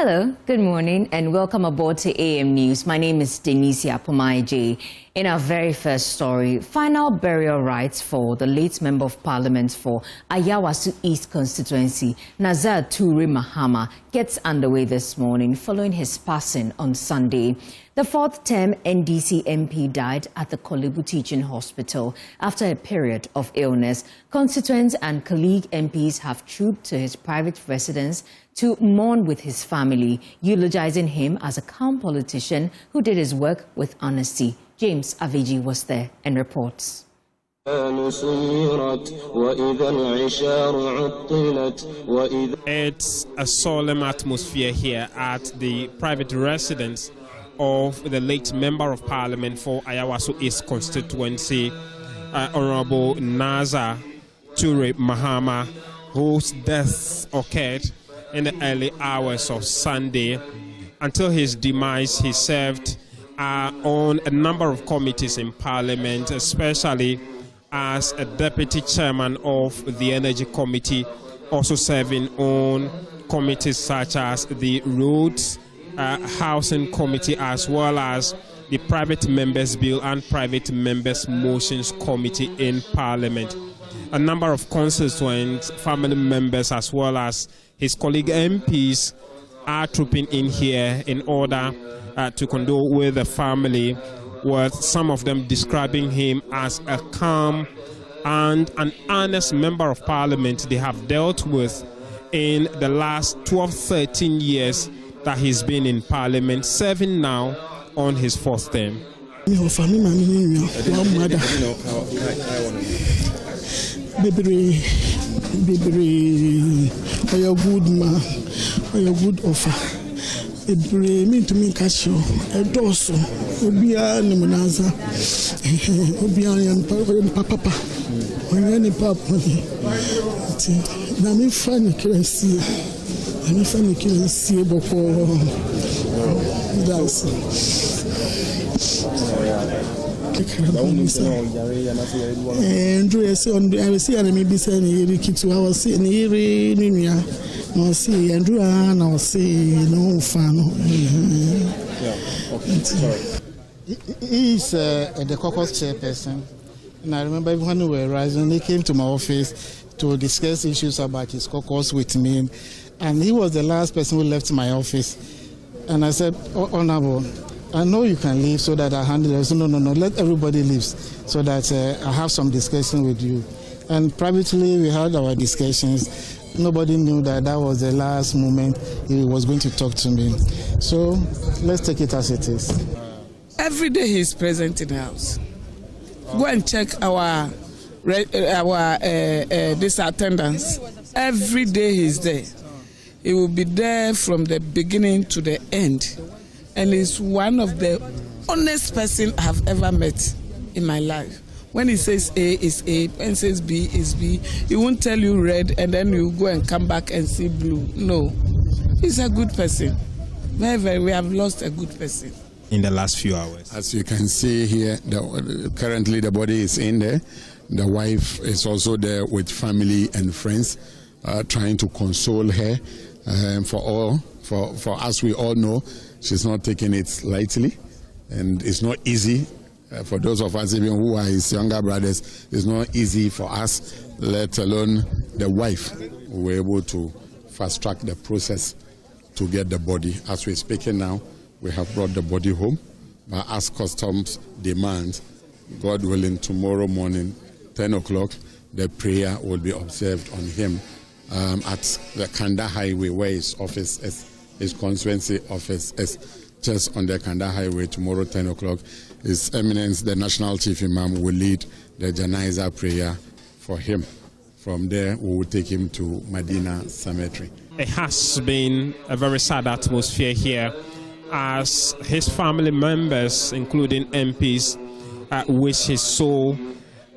Hello, good morning, and welcome aboard to AM News. My name is Denisia Pomaije. In our very first story, final burial rites for the late Member of Parliament for Ayawaso East constituency, Naser Toure Mahama, gets underway this morning following his passing on Sunday. The fourth-term NDC MP died at the Korle-Bu Teaching Hospital after a period of illness. Constituents and colleague MPs have trooped to his private residence to mourn with his family, eulogizing him as a calm politician who did his work with honesty. James Aviji was there and reports. It's a solemn atmosphere here at the private residence of the late Member of Parliament for Ayawaso East constituency, Honorable Naser Toure Mahama, whose death occurred in the early hours of Sunday. Until his demise, he served on a number of committees in Parliament, especially as a deputy chairman of the Energy Committee, also serving on committees such as the Roads, Housing Committee, as well as the Private Members Bill and Private Members Motions Committee in Parliament. A number of constituents, family members, as well as his colleague MPs are trooping in here in order to condole with the family, with some of them describing him as a calm and an honest Member of Parliament they have dealt with in the last 12-13 years that he's been in Parliament, serving now on his fourth term. A good man, a good offer. It mean to me, Casio, a dorsal, Obia Nimunaza, Obia Papa, when any papa. Now, me funny can see, and if I can see before that's. Andrew, I see, and maybe saying, I was saying, I see, Andrew, and I see, no fan. He's the caucus chairperson, and I remember when we were rising, he came to my office to discuss issues about his caucus with me, and he was the last person who left my office. And I said, Honorable, I know you can leave so that I handle it. So no, let everybody leave so that I have some discussion with you. And privately, we had our discussions. Nobody knew that that was the last moment he was going to talk to me. So let's take it as it is. Every day he's present in the house. Go and check our this attendance. Every day he's there. He will be there from the beginning to the end. And he's one of the honest person I have ever met in my life. When he says A is A, when he says B is B, he won't tell you red and then you go and come back and see blue. No, he's a good person. We have lost a good person. In the last few hours. As you can see here, currently the body is in there. The wife is also there with family and friends, trying to console her. For us, we all know she's not taking it lightly, and it's not easy for those of us even who are his younger brothers. It's not easy for us, let alone the wife, who were able to fast track the process to get the body. As we're speaking now, we have brought the body home, but as customs demands, God willing, tomorrow morning, 10 o'clock, the prayer will be observed on him at the Kanda Highway, where his office is. His constituency office is just on the Kanda Highway. Tomorrow, 10 o'clock, His Eminence, the National Chief Imam, will lead the Janaiza prayer for him. From there, we will take him to Medina Cemetery. It has been a very sad atmosphere here as his family members, including MPs, wish his soul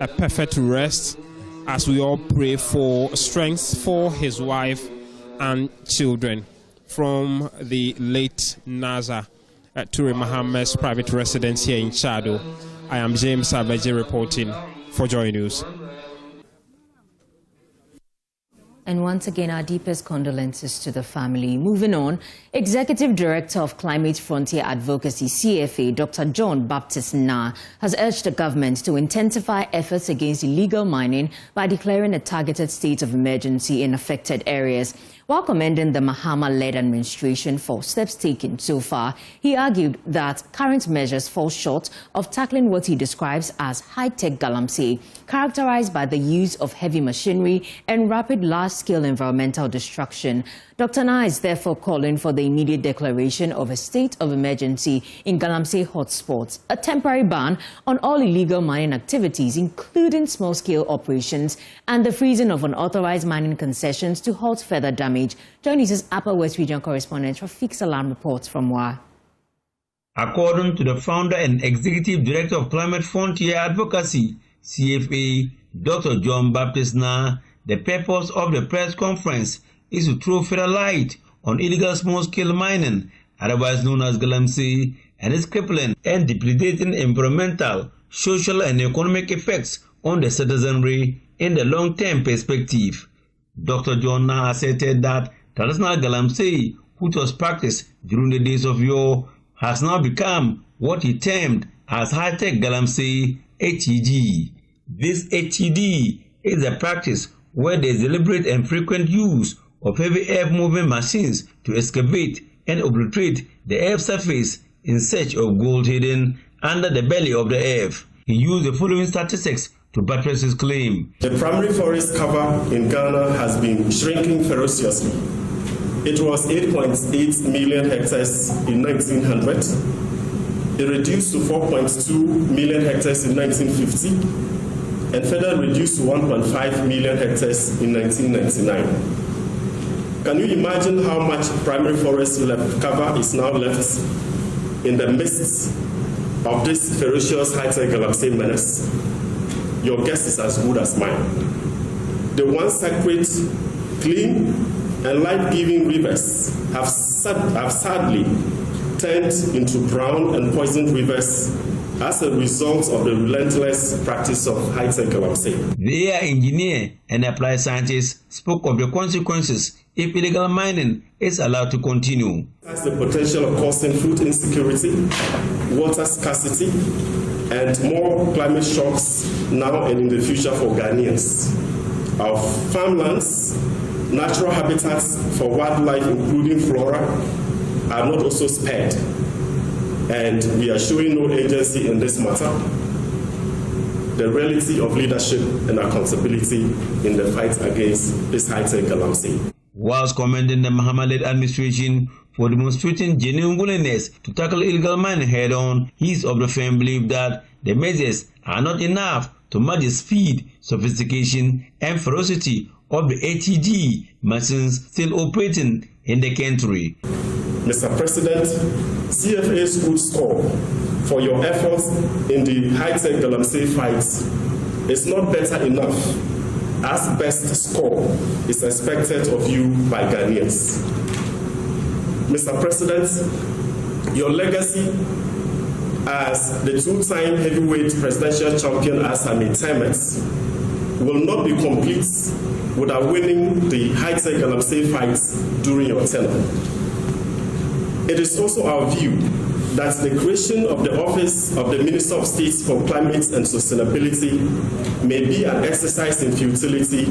a perfect rest, as we all pray for strength for his wife and children. From the late Naser Toure Mahama's private residence here in Chado, I am James Abeji reporting for Joy News. And once again, our deepest condolences to the family. Moving on, Executive Director of Climate Frontier Advocacy, CFA, Dr. John Baptist Nah, has urged the government to intensify efforts against illegal mining by declaring a targeted state of emergency in affected areas. While commending the Mahama-led administration for steps taken so far, he argued that current measures fall short of tackling what he describes as high-tech galamsey, characterized by the use of heavy machinery and rapid large-scale environmental destruction. Dr. Nah is therefore calling for the immediate declaration of a state of emergency in galamsey hotspots, a temporary ban on all illegal mining activities, including small-scale operations, and the freezing of unauthorized mining concessions to halt further damage. Join us Upper West Region correspondent Rafiq Salam reports from Wa. According to the founder and executive director of Climate Frontier Advocacy, CFA, Dr. John Baptist Nah, the purpose of the press conference is to throw further light on illegal small-scale mining, otherwise known as galamsey, and its crippling and debilitating environmental, social, and economic effects on the citizenry in the long-term perspective. Dr. John Nah asserted that traditional galamsey, which was practiced during the days of yore, has now become what he termed as high-tech galamsey, HEG. This HEG is a practice where there is deliberate and frequent use of heavy earth-moving machines to excavate and obliterate the earth surface in search of gold hidden under the belly of the earth. He used the following statistics to buttress his claim. The primary forest cover in Ghana has been shrinking ferociously. It was 8.8 million hectares in 1900. It reduced to 4.2 million hectares in 1950, and further reduced to 1.5 million hectares in 1999. Can you imagine how much primary forest cover is now left in the midst of this ferocious high-tech galamsey menace? Your guess is as good as mine. The once sacred, clean, and life-giving rivers have sadly turned into brown and poisoned rivers as a result of the relentless practice of high-tech galamsey. The air engineer and applied scientist spoke of the consequences if illegal mining is allowed to continue. It has the potential of causing food insecurity, water scarcity, and more climate shocks now and in the future for Ghanaians. Our farmlands, natural habitats for wildlife, including flora, are not also spared. And we are showing no agency in this matter. The reality of leadership and accountability in the fight against this high-tech galamsey. Whilst commending the Mahama-led administration for demonstrating genuine willingness to tackle illegal mining head-on, he is of the firm belief that the measures are not enough to match the speed, sophistication, and ferocity of the HEG machines still operating in the country. Mr. President, CFA's good score for your efforts in the high-tech galamsey fights is not better enough, as best score is expected of you by Ghanaians. Mr. President, your legacy as the two-time heavyweight presidential champion Asami Temet will not be complete without winning the high-tech galamsey fights during your tenure. It is also our view that the creation of the office of the Minister of State for Climate and Sustainability may be an exercise in futility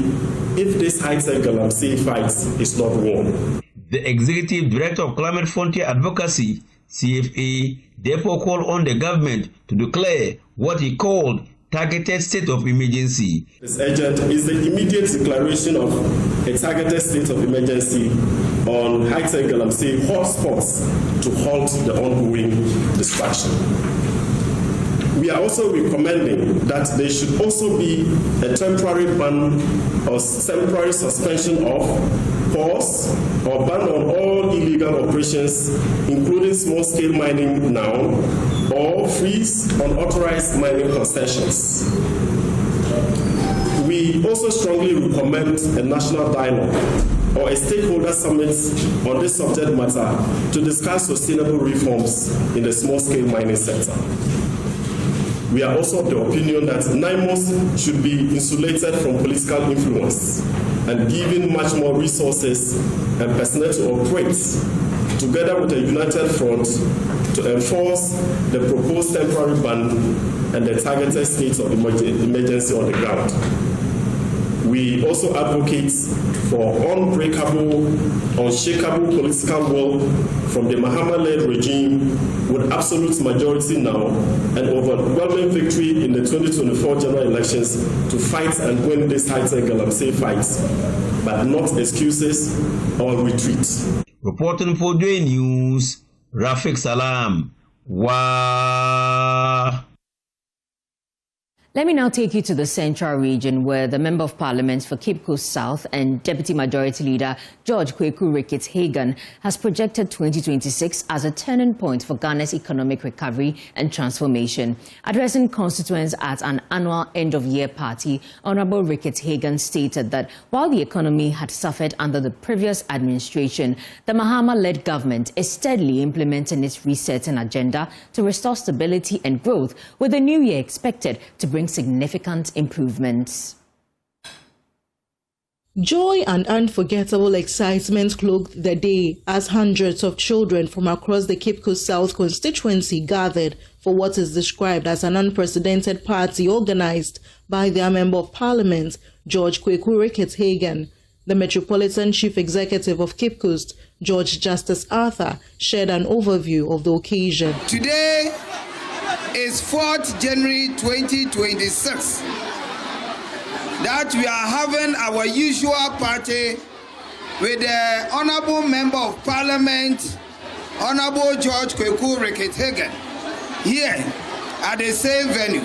if this high-tech galamsey fight is not won. The Executive Director of Climate Frontier Advocacy, CFA, therefore called on the government to declare what he called targeted state of emergency. This urgent is the immediate declaration of a targeted state of emergency on high-tech galamsey hotspots to halt the ongoing destruction. We are also recommending that there should also be a temporary ban or temporary suspension of, pause, or ban on all illegal operations, including small-scale mining now, or freeze unauthorized mining concessions. We also strongly recommend a national dialogue or a stakeholder summit on this subject matter to discuss sustainable reforms in the small-scale mining sector. We are also of the opinion that NIMOS should be insulated from political influence and given much more resources and personnel to operate, together with a united front, to enforce the proposed temporary ban and the targeted states of emergency on the ground. We also advocate for unbreakable, unshakable political will from the Mahama-led regime with absolute majority now and overwhelming victory in the 2024 general elections to fight and win this high-tech Galamsey fights, but not excuses or retreat. Reporting for Dway News, Rafik Salam. Wow. Let me now take you to the Central region, where the Member of Parliament for Cape Coast South and Deputy Majority Leader George Kweku Ricketts-Hagan has projected 2026 as a turning point for Ghana's economic recovery and transformation. Addressing constituents at an annual end-of-year party, Honourable Ricketts-Hagan stated that while the economy had suffered under the previous administration, the Mahama-led government is steadily implementing its resetting agenda to restore stability and growth, with the new year expected to bring significant improvements. Joy and unforgettable excitement cloaked the day as hundreds of children from across the Cape Coast South constituency gathered for what is described as an unprecedented party organized by their Member of Parliament, George Kweku Ricketts-Hagan. The Metropolitan Chief Executive of Cape Coast, George Justice Arthur, shared an overview of the occasion. Today is 4th January 2026 that we are having our usual party with the Honourable Member of Parliament, Honourable George Kweku Ricketts-Hagan, here at the same venue.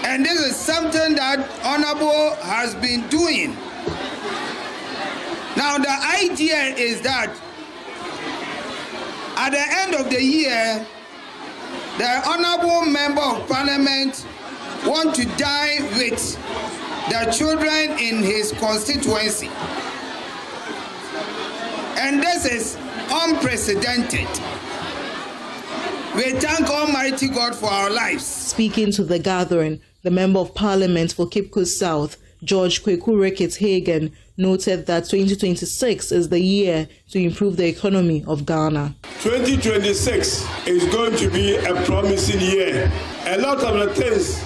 And this is something that Honourable has been doing. Now the idea is that at the end of the year, the Honourable Member of Parliament wants to dine with the children in his constituency. And this is unprecedented. We thank Almighty God for our lives. Speaking to the gathering, the Member of Parliament for Cape Coast South, George Kweku Ricketts-Hagan, noted that 2026 is the year to improve the economy of Ghana. 2026 is going to be a promising year. A lot of the things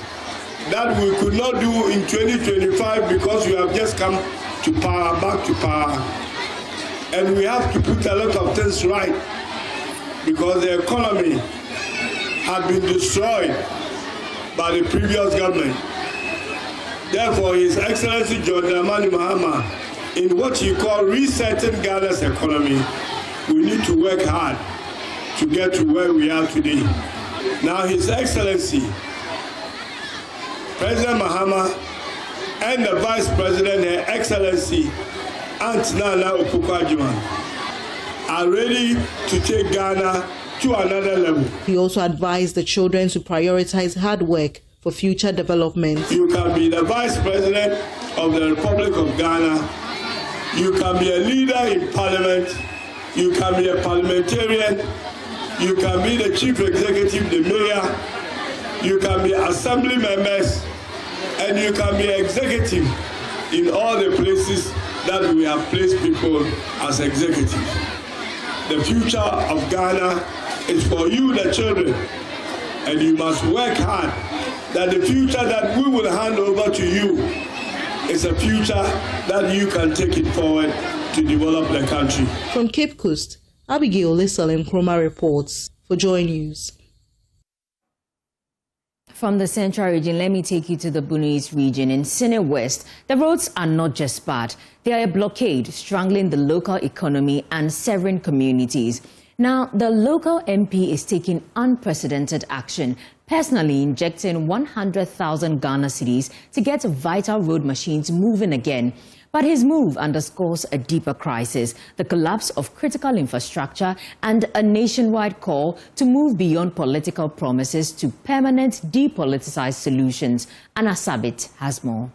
that we could not do in 2025 because we have just come to power, back to power. And we have to put a lot of things right because the economy had been destroyed by the previous government. Therefore, His Excellency John Dramani Mahama, in what he called resetting Ghana's economy, we need to work hard to get to where we are today. Now, His Excellency, President Mahama, and the Vice President, Her Excellency, Aunt Nana Opoku-Agyeman, are ready to take Ghana to another level. He also advised the children to prioritize hard work for future development. You can be the Vice President of the Republic of Ghana. You can be a leader in Parliament. You can be a parliamentarian. You can be the Chief Executive, the Mayor. You can be Assembly members. And you can be executive in all the places that we have placed people as executive. The future of Ghana is for you, the children. And you must work hard that the future that we will hand over to you is a future that you can take it forward to develop the country. From Cape Coast, Abigail Lissel and Nkrumah reports for Joy News. From the Central region, let me take you to the Bunis region in Sine West. The roads are not just bad. They are a blockade, strangling the local economy and severing communities. Now, the local MP is taking unprecedented action, personally injecting 100,000 Ghana cedis to get vital road machines moving again. But his move underscores a deeper crisis, the collapse of critical infrastructure and a nationwide call to move beyond political promises to permanent depoliticized solutions. Anna Sabit has more.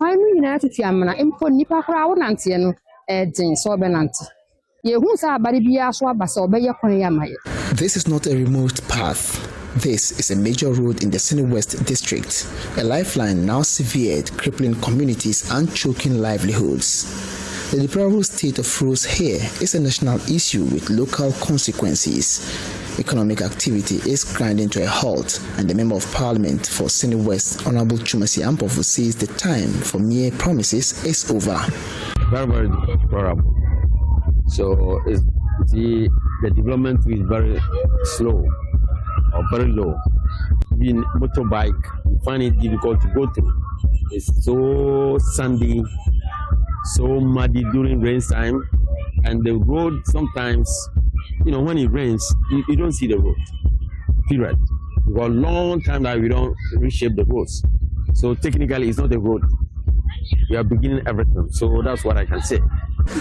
Why no ina tete amana empo nipa kra wo nante no den so be nante. Ye hu sa abare bia so abasa obeye kwan ya maye. This is not a remote path. This is a major road in the Sene West district, a lifeline now severed, crippling communities and choking livelihoods. The deplorable state of roads here is a national issue with local consequences. Economic activity is grinding to a halt, and the Member of Parliament for Sene West, Honorable Chumasi Ampofu, says the time for mere promises is over. Very, very deplorable. So the development is very slow or very low. Being motorbike, you find it difficult to go through. It's so sandy, so muddy during rain time, and the road sometimes, when it rains, you don't see the road. Period. For a long time that we don't reshape the roads. So technically, it's not a road. We are beginning everything. So that's what I can say.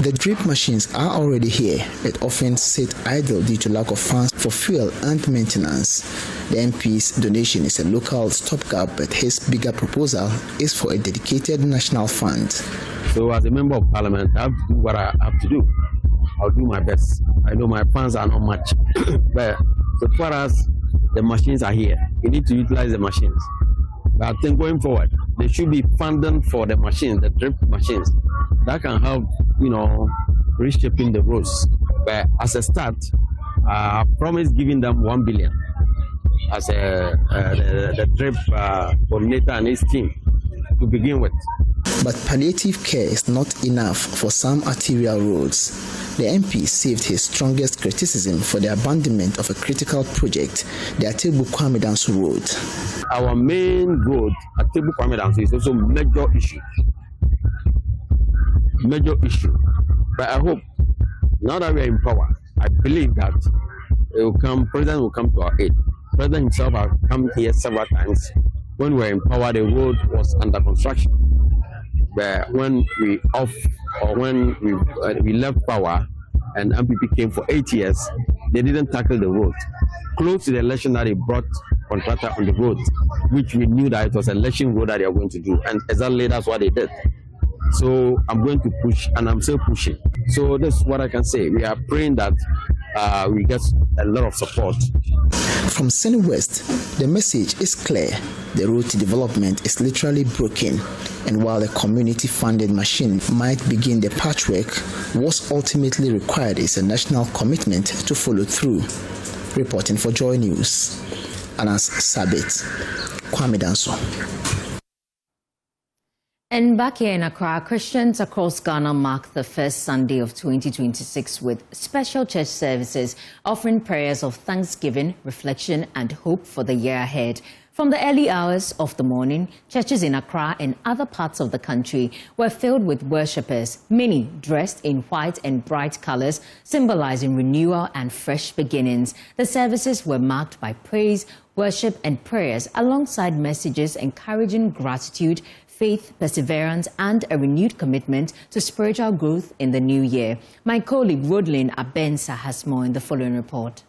The drip machines are already here, but often sit idle due to lack of funds for fuel and maintenance. The MP's donation is a local stopgap, but his bigger proposal is for a dedicated national fund. So as a Member of Parliament, I have to do what I have to do. I'll do my best. I know my funds are not much, but so far as the machines are here, we need to utilize the machines. But I think going forward, there should be funding for the machines, the drip machines. That can help, reshaping the roads. But as a start, I promise giving them 1 billion as the drip coordinator and his team to begin with. But palliative care is not enough for some arterial roads. The MP saved his strongest criticism for the abandonment of a critical project, the Atebu Kwame Danso Road. Our main road, Atebu Kwame Danso, is also a major issue. Major issue. But I hope, now that we are in power, I believe that President will come to our aid. President himself has come here several times. When we were in power, the road was under construction. But when we left power and MPP came for 8 years, they didn't tackle the road. Close to the election that they brought contractor on the road, which we knew that it was an election road that they were going to do. And exactly that's what they did. So I'm going to push, and I'm still pushing. So this is what I can say. We are praying that we get a lot of support. From Sene West, the message is clear. The road to development is literally broken. And while a community-funded machine might begin the patchwork, what's ultimately required is a national commitment to follow through. Reporting for Joy News, Anas Sabit, Kwame Danso. And back here in Accra, Christians across Ghana mark the first Sunday of 2026 with special church services offering prayers of thanksgiving, reflection and hope for the year ahead. From the early hours of the morning, churches in Accra and other parts of the country were filled with worshippers, many dressed in white and bright colors, symbolizing renewal and fresh beginnings. The services were marked by praise, worship and prayers alongside messages encouraging gratitude, faith, perseverance, and a renewed commitment to spiritual growth in the new year. My colleague Rodlin Abensa has more in the following report.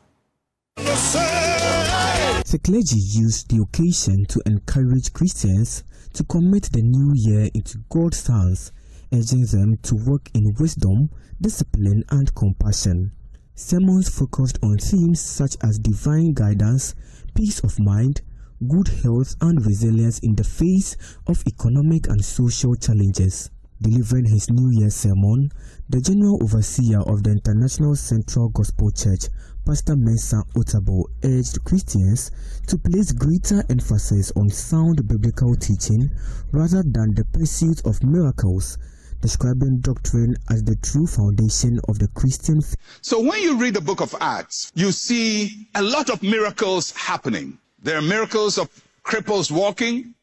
The clergy used the occasion to encourage Christians to commit the new year into God's hands, urging them to work in wisdom, discipline, and compassion. Sermons focused on themes such as divine guidance, peace of mind, good health and resilience in the face of economic and social challenges. Delivering his New Year sermon, the General Overseer of the International Central Gospel Church, Pastor Mensa Otabo, urged Christians to place greater emphasis on sound biblical teaching rather than the pursuit of miracles, describing doctrine as the true foundation of the Christian faith. So when you read the book of Acts, you see a lot of miracles happening. There are miracles of cripples walking,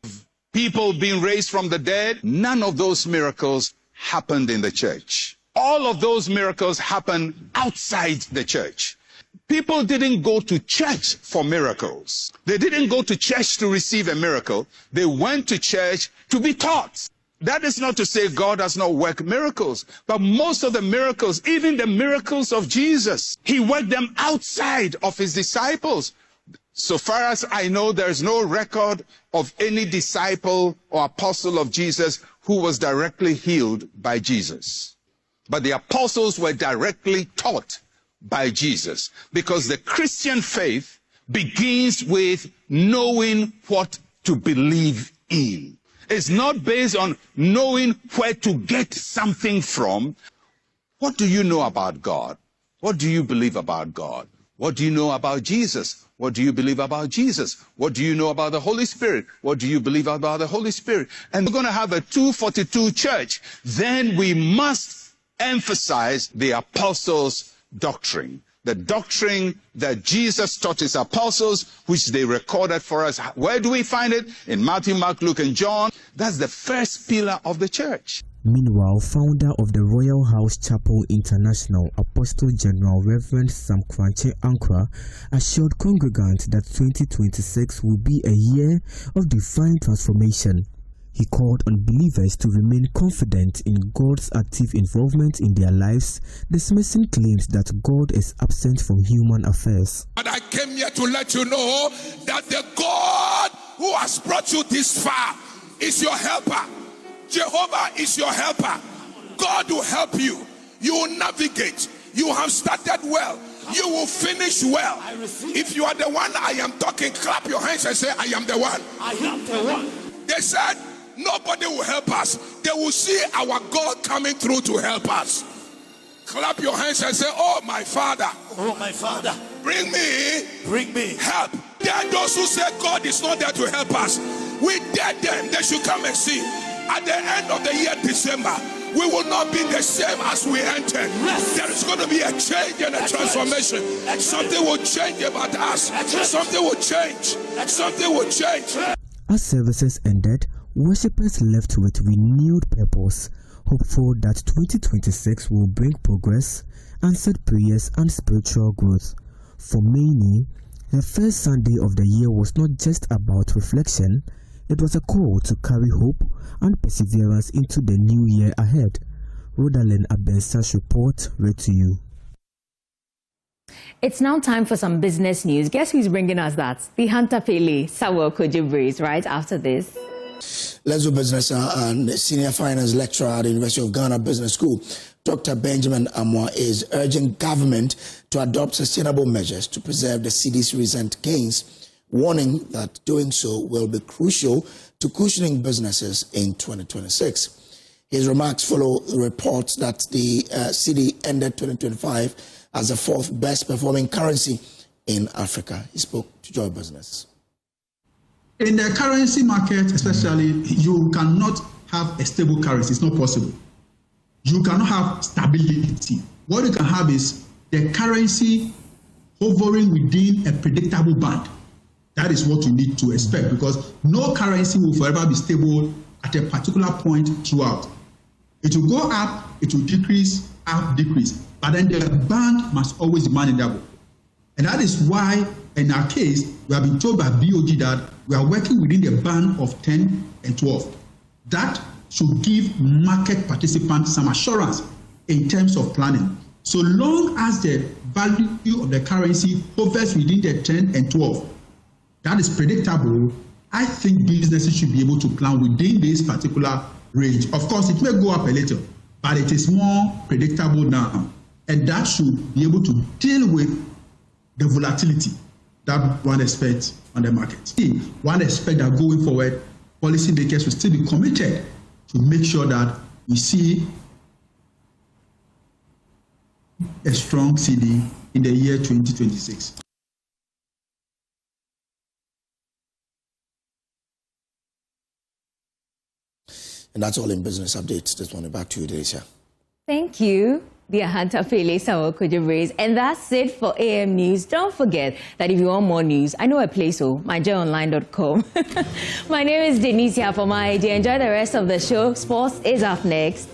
people being raised from the dead. None of those miracles happened in the church. All of those miracles happened outside the church. People didn't go to church for miracles. They didn't go to church to receive a miracle. They went to church to be taught. That is not to say God does not work miracles, but most of the miracles, even the miracles of Jesus, he worked them outside of his disciples. So far as I know, there is no record of any disciple or apostle of Jesus who was directly healed by Jesus. But the apostles were directly taught by Jesus, because the Christian faith begins with knowing what to believe in. It's not based on knowing where to get something from. What do you know about God? What do you believe about God? What do you know about Jesus? What do you believe about Jesus? What do you know about the Holy Spirit? What do you believe about the Holy Spirit? And we're going to have a 242 church. Then we must emphasize the apostles' doctrine. The doctrine that Jesus taught his apostles, which they recorded for us. Where do we find it? In Matthew, Mark, Luke, and John. That's the first pillar of the church. Meanwhile, founder of the Royal House Chapel International, Apostle General Reverend Sam Kranche Ankra, assured congregants that 2026 will be a year of divine transformation. He called on believers to remain confident in God's active involvement in their lives, dismissing claims that God is absent from human affairs. And I came here to let you know that the God who has brought you this far is your helper. Jehovah is your helper. God will help you. You will navigate. You have started well. You will finish well. If you are the one I am talking, clap your hands and say, I am the one. I am the one. They said, nobody will help us. They will see our God coming through to help us. Clap your hands and say, oh, my Father. Oh, my Father. Bring me help. There are those who say God is not there to help us. We dare them. They should come and see. At the end of the year, December, we will not be the same as we entered. Yes. There is going to be a change and a transformation. Something will change about us. Something will change. Something will change. As services ended, worshippers left with renewed purpose, hopeful that 2026 will bring progress, answered prayers, and spiritual growth. For many, the first Sunday of the year was not just about reflection. It was a call to carry hope and perseverance into the new year ahead. Rodalyn Abensa's report read to you. It's now time for some business news. Guess who's bringing us that? The Hunter Pele Sawo Kujibris, right after this. Let's do business and senior finance lecturer at the University of Ghana Business School, Dr. Benjamin Amwa, is urging government to adopt sustainable measures to preserve the cedi's recent gains, warning that doing so will be crucial to cushioning businesses in 2026. His remarks follow reports that the cedi ended 2025 as the fourth best performing currency in Africa. He spoke to Joy Business. In the currency market, especially, you cannot have a stable currency. It's not possible. You cannot have stability. What you can have is the currency hovering within a predictable band. That is what you need to expect, because no currency will forever be stable at a particular point throughout. It will go up, it will decrease, up, decrease. But then the band must always be manageable. And that is why, in our case, we have been told by BOD that we are working within the band of 10 and 12. That should give market participants some assurance in terms of planning. So long as the value of the currency hovers within the 10 and 12, that is predictable, I think businesses should be able to plan within this particular range. Of course, it may go up a little, but it is more predictable now. And that should be able to deal with the volatility that one expects on the market. One expects that going forward, policymakers will still be committed to make sure that we see a strong cedi in the year 2026. And that's all in business updates. This morning, back to you, Deresia. Thank you, dear Hunter Pele Sawo Kujibris. And that's it for AM News. Don't forget that if you want more news, I know a place, myjoyonline.com. My name is Denisia Pomaide. Enjoy the rest of the show. Sports is up next.